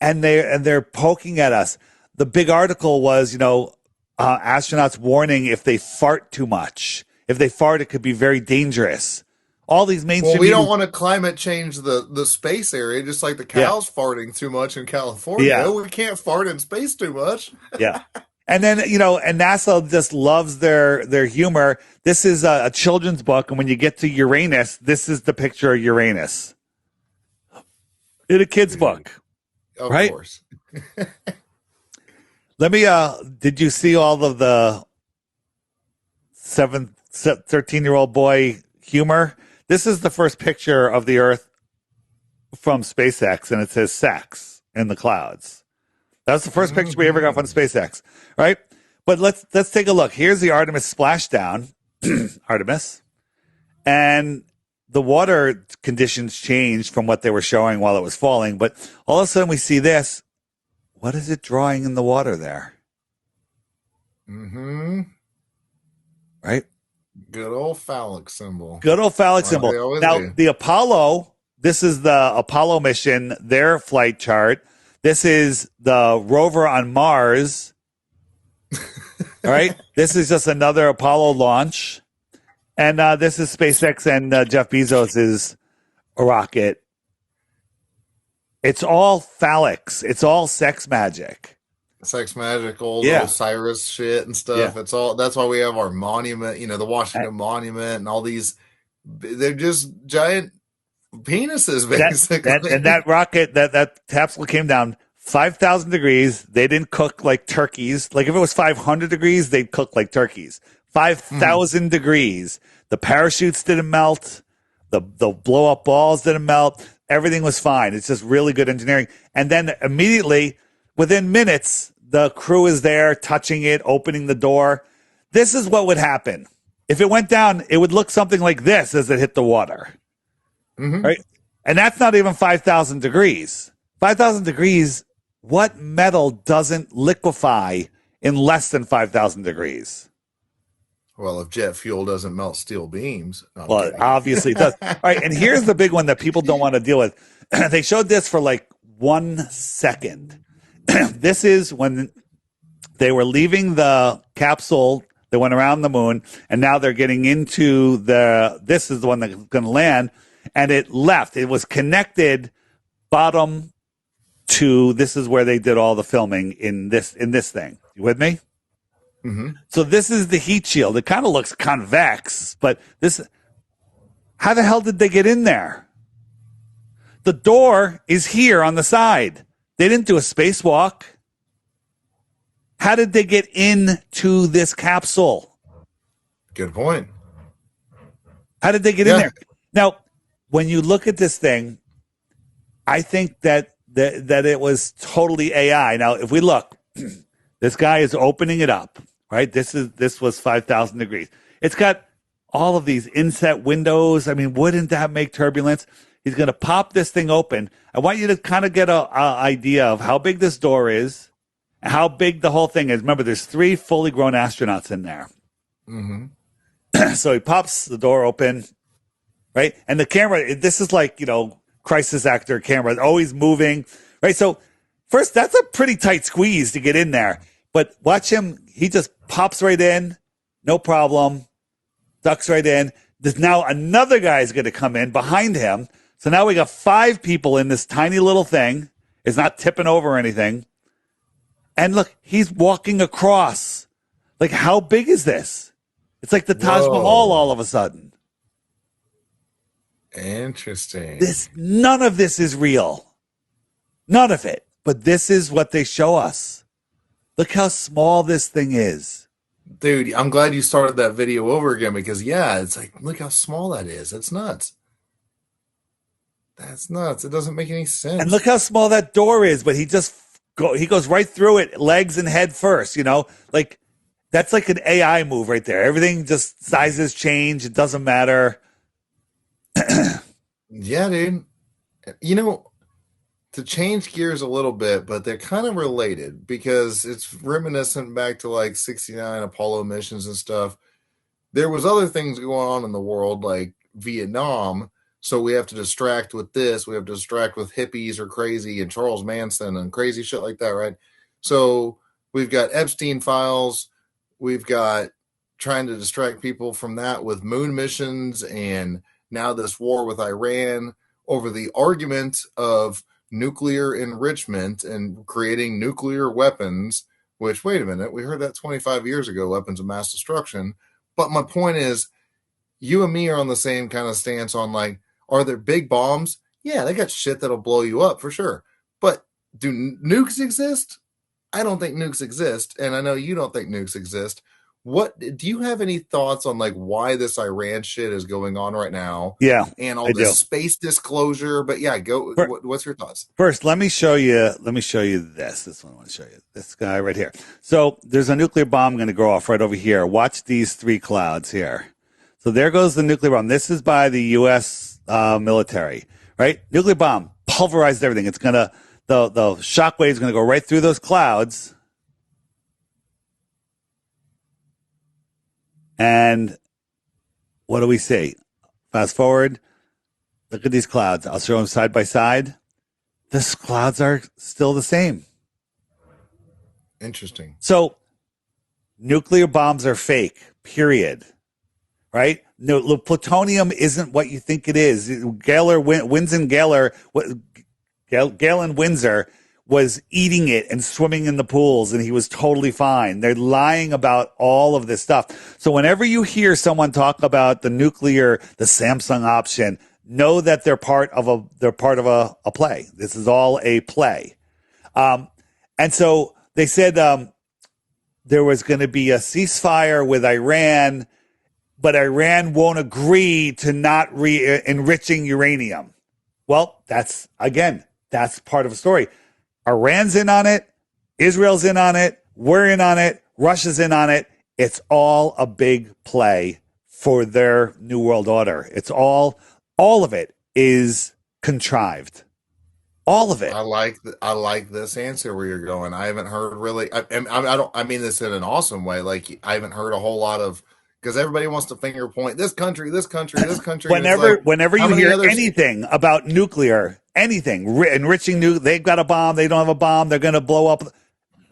they're poking at us. The big article was, astronauts warning if they fart too much. If they fart, it could be very dangerous. All these mainstream. Well, we don't want to climate change the space area, just like the cows farting too much in California. Yeah. We can't fart in space too much. Yeah. And then, and NASA just loves their humor. This is a children's book. And when you get to Uranus, this is the picture of Uranus in a kid's book. Of right? course. Let me, did you see all of the 13-year-old boy humor? This is the first picture of the Earth from SpaceX, and it says sex in the clouds. That's the first picture we ever got from SpaceX, right? But let's take a look. Here's the Artemis splashdown, Artemis, and the water conditions changed from what they were showing while it was falling. But all of a sudden we see this. What is it drawing in the water there? Mm-hmm. Right? Good old phallic symbol. Good old phallic symbol. Now, the Apollo, this is the Apollo mission, their flight chart. This is the rover on Mars. All right. This is just another Apollo launch. And this is SpaceX and Jeff Bezos' rocket. It's all phallics. It's all sex magic. Sex magic, old Osiris shit and stuff. Yeah. It's all. That's why we have our monument, the Washington Monument, and all these. They're just giant penises, basically. And that rocket, that capsule came down 5,000 degrees. They didn't cook like turkeys. Like if it was 500 degrees, they'd cook like turkeys. Mhm. 5,000 degrees. The parachutes didn't melt. The blow up balls didn't melt. Everything was fine. It's just really good engineering. And then immediately, within minutes, the crew is there touching it, opening the door. This is what would happen. If it went down, it would look something like this as it hit the water. Mhm. Right? And that's not even 5,000 degrees. 5,000 degrees, what metal doesn't liquefy in less than 5,000 degrees? Well, if jet fuel doesn't melt steel beams, no, I'm Well, kidding. obviously it does. All right. And here's the big one that people don't want to deal with. They showed this for like 1 second. This is when they were leaving the capsule. They went around the moon, and now they're getting into this is the one that's going to land, and it left. It was connected bottom to, this is where they did all the filming in this thing. You with me? Hmm. So this is the heat shield. It kind of looks convex, but how the hell did they get in there? The door is here on the side. They didn't do a spacewalk. How did they get into this capsule? Good point. How did they get in Yeah. there? Now, when you look at this thing, I think that it was totally AI. Now, if we look, this guy is opening it up, right? This was 5,000 degrees. It's got all of these inset windows. I mean, wouldn't that make turbulence? He's going to pop this thing open. I want you to kind of get a idea of how big this door is, how big the whole thing is. Remember, there's 3 fully grown astronauts in there. Hmm. So he pops the door open, right? And the camera, this is like, crisis actor camera, always moving, right? So first, that's a pretty tight squeeze to get in there. But watch him. He just pops right in. No problem. Ducks right in. There's now another guy's going to come in behind him. So now we got 5 people in this tiny little thing. It's not tipping over or anything. And look, he's walking across. Like, how big is this? It's like the Taj Mahal all Whoa. of a sudden. Interesting. None of this is real. None of it. But this is what they show us. Look how small this thing is. Dude, I'm glad you started that video over again because, yeah, it's like, look how small that is. That's nuts. That's nuts. It doesn't make any And sense. look how small that door is, but he goes right through it, legs and head first, Like, that's like an AI move right there. Everything just sizes change. It doesn't matter. Yeah, dude. You know, to change gears a little bit, but they're kind of related because it's reminiscent back to like 69 Apollo missions and stuff. There was other things going on in the world like Vietnam, so we have to distract with this, we have to distract with hippies or crazy and Charles Manson and crazy shit like that, right? So we've got Epstein files, we've got trying to distract people from that with moon missions, and now this war with Iran over the argument of nuclear enrichment and creating nuclear weapons, which, wait a minute, we heard that 25 years ago, weapons of mass destruction. But my point is, you and me are on the same kind of stance on like, are there big bombs? Yeah, they got shit that'll blow you up for sure. But do nukes exist? I don't think nukes exist, and I know you don't think nukes exist. What do you have any thoughts on like why this Iran shit is going on right now Yeah, and all I this do. space disclosure? But yeah, go. What's your thoughts? First, let me show you. Let me show you this. This one I want to show you. This guy right here. So there's a nuclear bomb going to go off right over here. Watch these 3 clouds here. So there goes the nuclear bomb. This is by the U.S. Military, right? Nuclear bomb pulverized everything. It's gonna the shock wave is going to go right through those clouds. And what do we see? Fast forward. Look at these clouds. I'll show them side by side. The clouds are still the same. Interesting. So nuclear bombs are fake, period. Right? No, plutonium isn't what you think it is. Galen Windsor was eating it and swimming in the pools, and he was totally fine. They're lying about all of this stuff. So whenever you hear someone talk about the Samsung option, know that they're part of a play. This is all a play. And so they said there was going to be a ceasefire with Iran, but Iran won't agree to not enriching uranium. Well, that's part of a story. Iran's in on it. Israel's in on it. We're in on it. Russia's in on it. It's all a big play for their new world order. It's all of it is contrived. All of it. I like this answer where you're going. I haven't heard really. I don't. I mean this in an awesome way. Like I haven't heard a whole lot of because everybody wants to finger point this country, this country, this country. Whenever you hear anything about nuclear, anything enriching they've got a bomb. They don't have a bomb. They're going to blow up.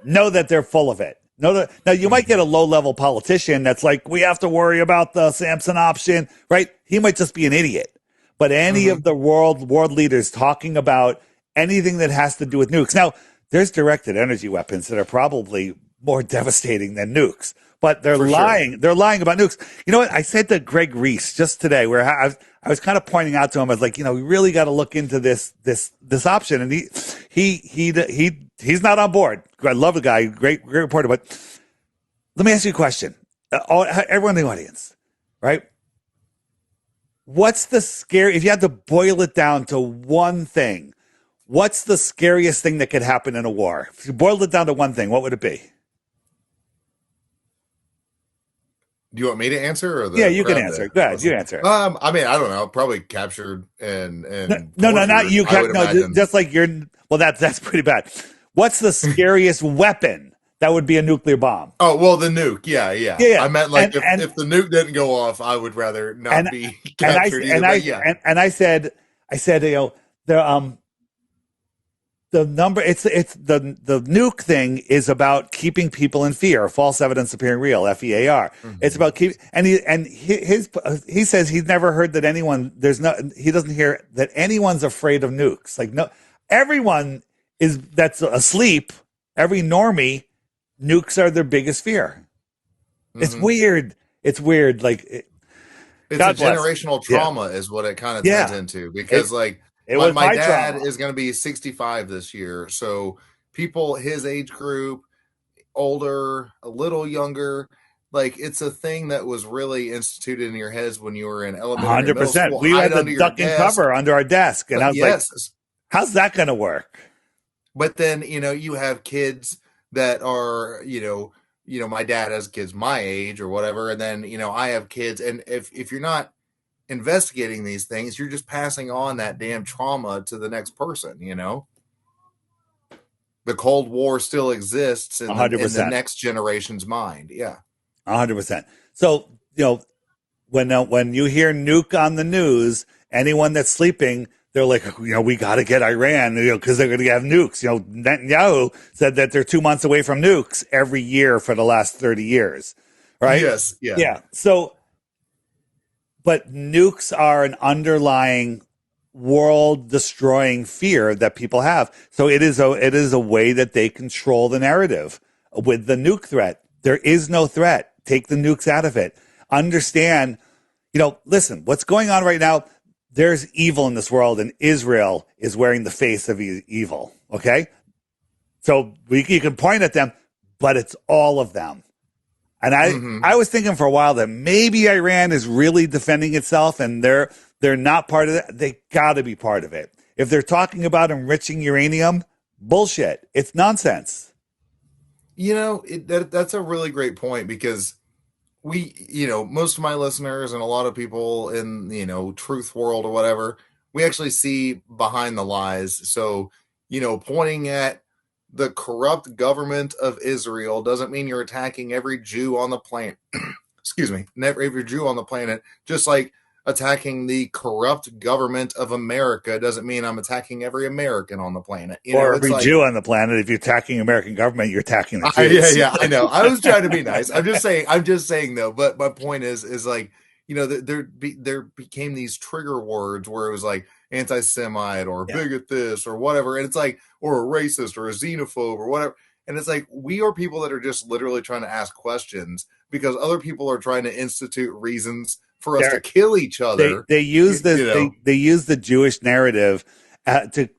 Know that they're full of it. Now you might get a low level politician that's like, we have to worry about the Samson option, right? He might just be an idiot. But any of the world leaders talking about anything that has to do with nukes. Now, there's directed energy weapons that are probably more devastating than nukes, but they're lying. Sure. They're lying about nukes. You know what? I said to Greg Reese just today, where I was kind of pointing out to him, I was like, we really got to look into this option. And he's not on board. I love the guy. Great reporter. But let me ask you a question. Everyone in the audience, right? What's the if you had to boil it down to one thing, what's the scariest thing that could happen in a war? If you boiled it down to one thing, what would it be? Do you want me to answer? Or you can answer. Go ahead, you answer. I mean, I don't know. Probably captured and no, not you. Just like well, that's pretty bad. What's the scariest weapon? That would be a nuclear bomb. Oh, well, the nuke. Yeah. I meant like if the nuke didn't go off, I would rather not be captured either. And I said, the number, it's the nuke thing is about keeping people in fear, false evidence appearing real, FEAR. Mm-hmm. It's about he says he's never heard that he doesn't hear that anyone's afraid of nukes. Like everyone that's asleep, every normie, nukes are their biggest fear. Mm-hmm. It's weird. Like it's a generational trauma is what it kind of turns into because my dad is going to be 65 this year. So people his age group, older, a little younger, like it's a thing that was really instituted in your heads when you were in elementary. 100%. We had the duck and cover under our desk. And I was like, how's that going to work? But then, you have kids that are, my dad has kids my age or whatever. And then, I have kids. And if you're not investigating these things, you're just passing on that damn trauma to the next person. The Cold War still exists in the next generation's mind. Yeah, 100%. So when you hear nuke on the news, anyone that's sleeping, they're like, we got to get Iran, because they're going to have nukes. Netanyahu said that they're 2 months away from nukes every year for the last 30 years, right? Yes, yeah. Yeah. So, but nukes are an underlying world-destroying fear that people have. So it is a way that they control the narrative with the nuke threat. There is no threat. Take the nukes out of it. Understand, listen, what's going on right now, there's evil in this world, and Israel is wearing the face of evil, okay? So you can point at them, but it's all of them. And I was thinking for a while that maybe Iran is really defending itself, and they're not part of it. They got to be part of it. If they're talking about enriching uranium, bullshit. It's nonsense. That's a really great point because most of my listeners and a lot of people in, truth world or whatever, we actually see behind the lies. So, pointing at the corrupt government of Israel doesn't mean you're attacking every Jew on the planet. Excuse me, every Jew on the planet. Just like attacking the corrupt government of America doesn't mean I'm attacking every American on the planet. Or every Jew on the planet. If you're attacking American government, you're attacking the Jews. Yeah, I know. I was trying to be nice. I'm just saying though. But my point is like, there became these trigger words where it was like anti-Semite or bigot this or whatever, and it's like, or a racist or a xenophobe or whatever, and it's like we are people that are just literally trying to ask questions because other people are trying to institute reasons for us to kill each other. They use this. They use the Jewish narrative to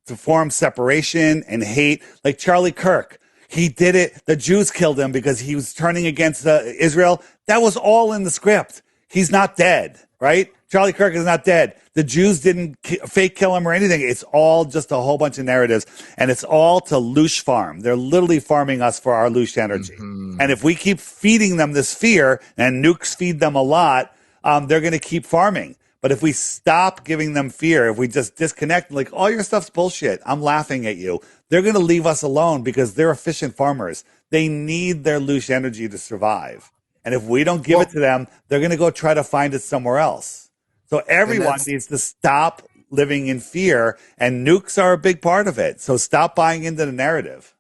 to form separation and hate. Like Charlie Kirk, he did it. The Jews killed him because he was turning against Israel. That was all in the script. He's not dead, right? Charlie Kirk is not dead. The Jews didn't fake kill him or anything. It's all just a whole bunch of narratives, and it's all to loosh farm. They're literally farming us for our loosh energy. Mm-hmm. And if we keep feeding them this fear, and nukes feed them a lot, they're going to keep farming. But if we stop giving them fear, if we just disconnect, like, all your stuff's bullshit, I'm laughing at you, they're going to leave us alone because they're efficient farmers. They need their loosh energy to survive. And if we don't give it to them, they're going to go try to find it somewhere else. So everyone needs to stop living in fear, and nukes are a big part of it. So stop buying into the narrative.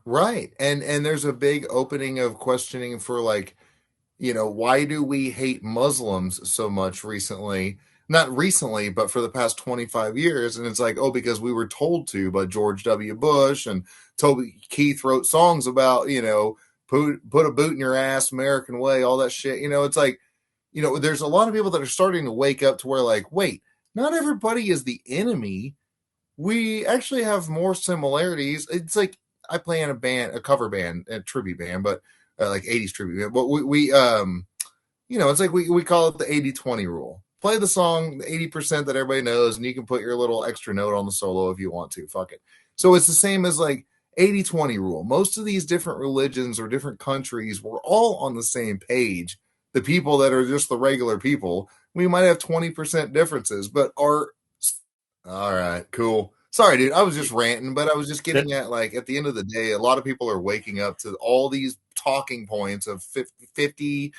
Right. And there's a big opening of questioning for, like, why do we hate Muslims so much recently? Not recently, but for the past 25 years. And it's like, oh, because we were told to by George W. Bush, and Toby Keith wrote songs about, put a boot in your ass, American way, all that shit. It's like, there's a lot of people that are starting to wake up to where, like, wait, not everybody is the enemy. We actually have more similarities. It's like, I play in a cover band, a tribute band, but like 80s tribute band. But we it's like we call it the 80-20 rule. Play the song, the 80% that everybody knows, and you can put your little extra note on the solo if you want to. Fuck it. So it's the same as like 80-20 rule. Most of these different religions or different countries, we're all on the same page. The people that are just the regular people, we might have 20% differences, but all right, cool. Sorry, dude. I was just ranting, but I was just getting at, like, at the end of the day, a lot of people are waking up to all these talking points of 50,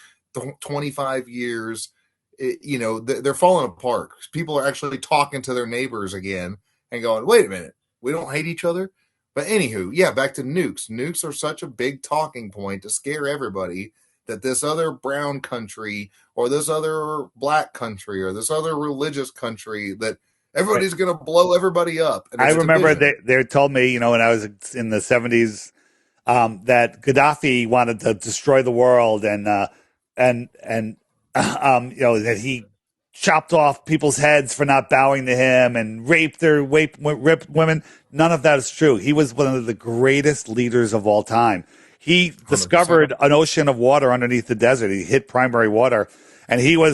25 years. They're falling apart. People are actually talking to their neighbors again and going, wait a minute, we don't hate each other? But anywho, yeah, back to nukes. Nukes are such a big talking point to scare everybody that this other brown country or this other black country or this other religious country, that everybody's going to blow everybody up. And I remember they told me, when I was in the 70s, that Gaddafi wanted to destroy the world, and that he chopped off people's heads for not bowing to him and raped women. None of that is true. He was one of the greatest leaders of all time. He 100%. Discovered an ocean of water underneath the desert. He hit primary water, and he made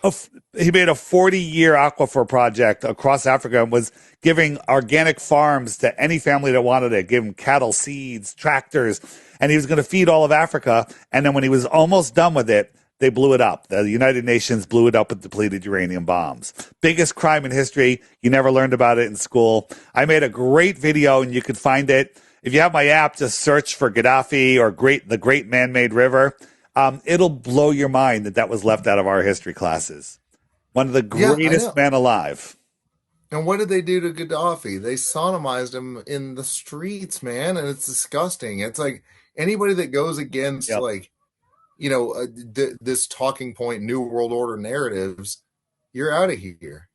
a 40-year aquifer project across Africa and was giving organic farms to any family that wanted it, giving cattle, seeds, tractors, and he was going to feed all of Africa. And then when he was almost done with it, they blew it up. The United Nations blew it up with depleted uranium bombs. Biggest crime in history. You never learned about it in school. I made a great video, and you can find it. If you have my app, just search for Gaddafi or the Great Man-Made River. It'll blow your mind that was left out of our history classes. One of the greatest men alive. And what did they do to Gaddafi? They sodomized him in the streets, man, and it's disgusting. It's like anybody that goes against, this talking point, New World Order narratives, you're out of here.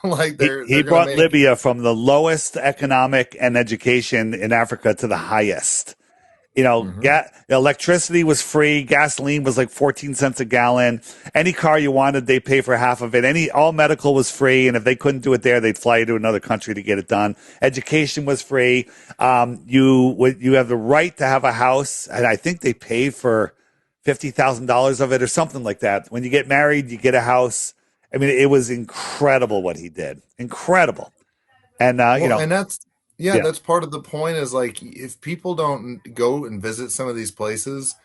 Like he brought Libya from the lowest economic and education in Africa to the highest. Electricity was free. Gasoline was like 14 cents a gallon. Any car you wanted, they pay for half of it. All medical was free. And if they couldn't do it there, they'd fly you to another country to get it done. Education was free. You have the right to have a house. And I think they pay for $50,000 of it or something like that. When you get married, you get a house. I mean, it was incredible what he did. Incredible. And, and that's part of the point is, like, if people don't go and visit some of these places,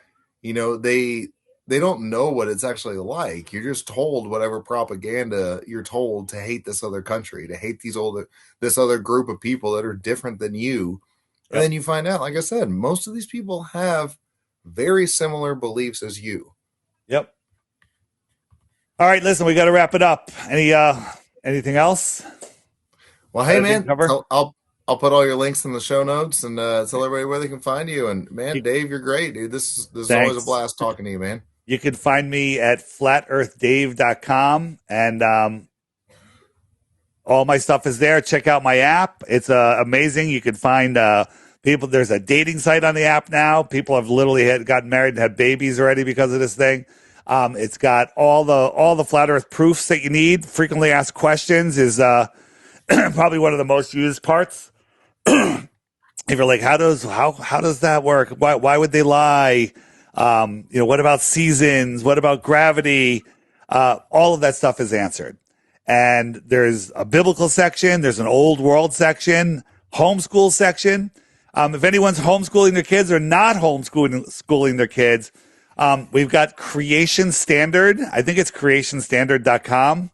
they don't know what it's actually like. You're just told whatever propaganda you're told to hate this other country, to hate this other group of people that are different than you. Yep. And then you find out, like I said, most of these people have very similar beliefs as you. Yep. All right, listen, we got to wrap it up. Anything else? Well, hey, man, I'll put all your links in the show notes and tell everybody where they can find you. And, man, Dave, you're great, dude. This is always a blast talking to you, man. You can find me at flatearthdave.com, and all my stuff is there. Check out my app. It's amazing. You can find people. There's a dating site on the app now. People have literally gotten married and had babies already because of this thing. It's got all the flat earth proofs that you need. Frequently asked questions is probably one of the most used parts. If you're like, how does that work? Why would they lie? What about seasons? What about gravity? All of that stuff is answered. And there's a biblical section. There's an old world section, homeschool section. If anyone's homeschooling their kids or not homeschooling their kids, we've got Creation Standard. I think it's creationstandard.com.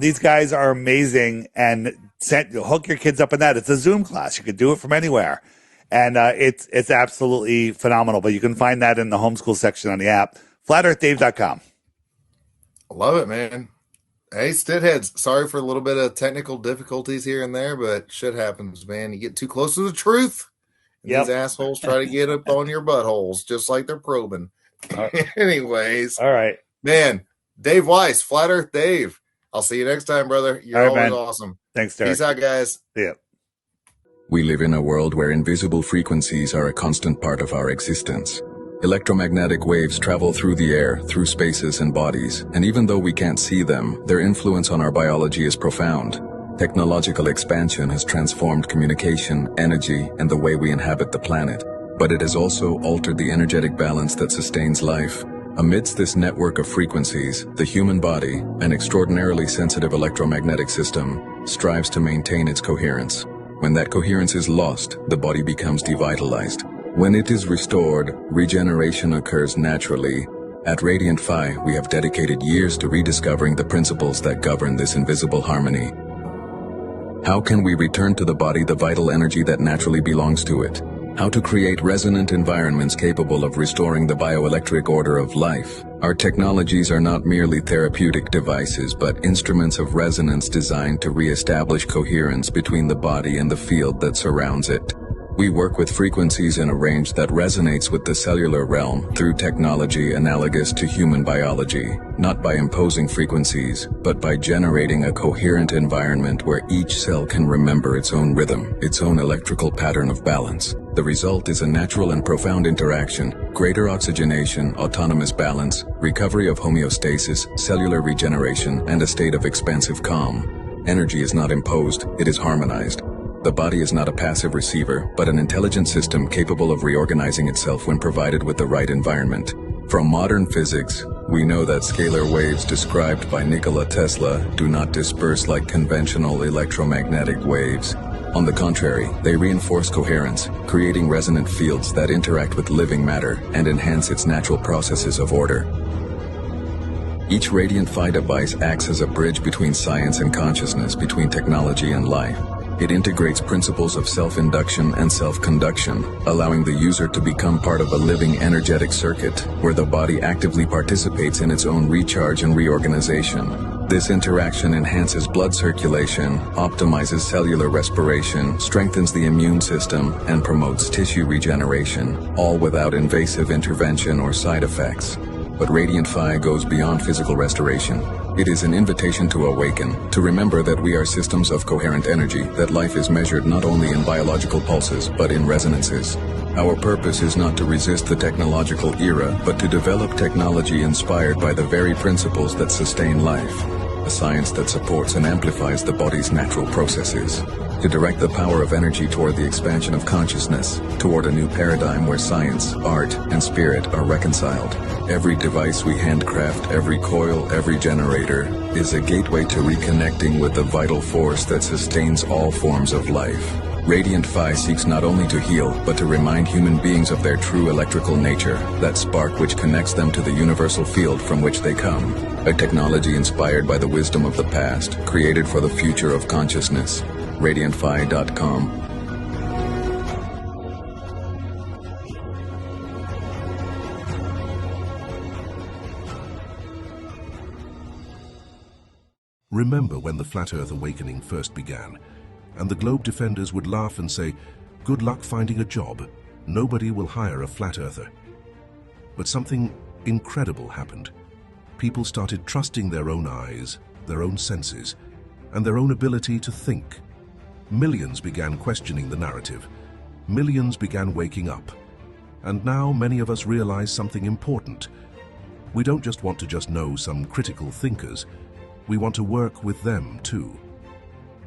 These guys are amazing, and hook your kids up in that. It's a Zoom class. You could do it from anywhere. And it's absolutely phenomenal. But you can find that in the homeschool section on the app, flatearthdave.com. I love it, man. Hey, Stitt heads, sorry for a little bit of technical difficulties here and there, but shit happens, man. You get too close to the truth, and these assholes try to get up on your buttholes, just like they're probing. Anyways. All right. Man, Dave Weiss, Flat Earth Dave. I'll see you next time, brother. You're always awesome. Thanks, Derek. Peace out, guys. See ya. We live in a world where invisible frequencies are a constant part of our existence. Electromagnetic waves travel through the air, through spaces and bodies, and even though we can't see them, their influence on our biology is profound. Technological expansion has transformed communication, energy, and the way we inhabit the planet, but it has also altered the energetic balance that sustains life. Amidst this network of frequencies, the human body, an extraordinarily sensitive electromagnetic system, strives to maintain its coherence. When that coherence is lost, the body becomes devitalized. When it is restored, regeneration occurs naturally. At Radiant Phi, we have dedicated years to rediscovering the principles that govern this invisible harmony. How can we return to the body the vital energy that naturally belongs to it? How to create resonant environments capable of restoring the bioelectric order of life. Our technologies are not merely therapeutic devices, but instruments of resonance designed to re-establish coherence between the body and the field that surrounds it. We work with frequencies in a range that resonates with the cellular realm through technology analogous to human biology, not by imposing frequencies, but by generating a coherent environment where each cell can remember its own rhythm, its own electrical pattern of balance. The result is a natural and profound interaction, greater oxygenation, autonomous balance, recovery of homeostasis, cellular regeneration, and a state of expansive calm. Energy is not imposed, it is harmonized. The body is not a passive receiver, but an intelligent system capable of reorganizing itself when provided with the right environment. From modern physics, we know that scalar waves described by Nikola Tesla do not disperse like conventional electromagnetic waves. On the contrary, they reinforce coherence, creating resonant fields that interact with living matter and enhance its natural processes of order. Each Radiant Phi device acts as a bridge between science and consciousness, between technology and life. It integrates principles of self-induction and self-conduction, allowing the user to become part of a living energetic circuit, where the body actively participates in its own recharge and reorganization. This interaction enhances blood circulation, optimizes cellular respiration, strengthens the immune system, and promotes tissue regeneration, all without invasive intervention or side effects. But Radiant Phi goes beyond physical restoration. It is an invitation to awaken, to remember that we are systems of coherent energy, that life is measured not only in biological pulses, but in resonances. Our purpose is not to resist the technological era, but to develop technology inspired by the very principles that sustain life. A science that supports and amplifies the body's natural processes. To direct the power of energy toward the expansion of consciousness, toward a new paradigm where science, art, and spirit are reconciled. Every device we handcraft, every coil, every generator, is a gateway to reconnecting with the vital force that sustains all forms of life. Radiant Phi seeks not only to heal, but to remind human beings of their true electrical nature, that spark which connects them to the universal field from which they come. A technology inspired by the wisdom of the past, created for the future of consciousness. RadiantPhi.com. Remember when the Flat Earth Awakening first began, and the Globe Defenders would laugh and say, "Good luck finding a job. Nobody will hire a flat earther." But something incredible happened. People started trusting their own eyes, their own senses, and their own ability to think. Millions began questioning the narrative. Millions began waking up. And now many of us realize something important. We don't just want to know some critical thinkers. We want to work with them too.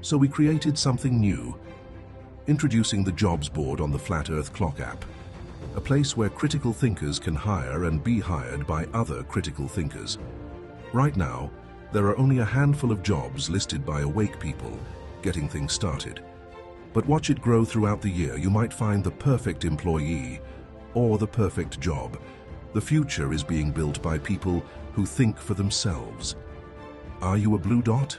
So we created something new. Introducing the Jobs Board on the Flat Earth Clock app, a place where critical thinkers can hire and be hired by other critical thinkers. Right now, there are only a handful of jobs listed by awake people getting things started. But watch it grow throughout the year. You might find the perfect employee or the perfect job. The future is being built by people who think for themselves. Are you a blue dot?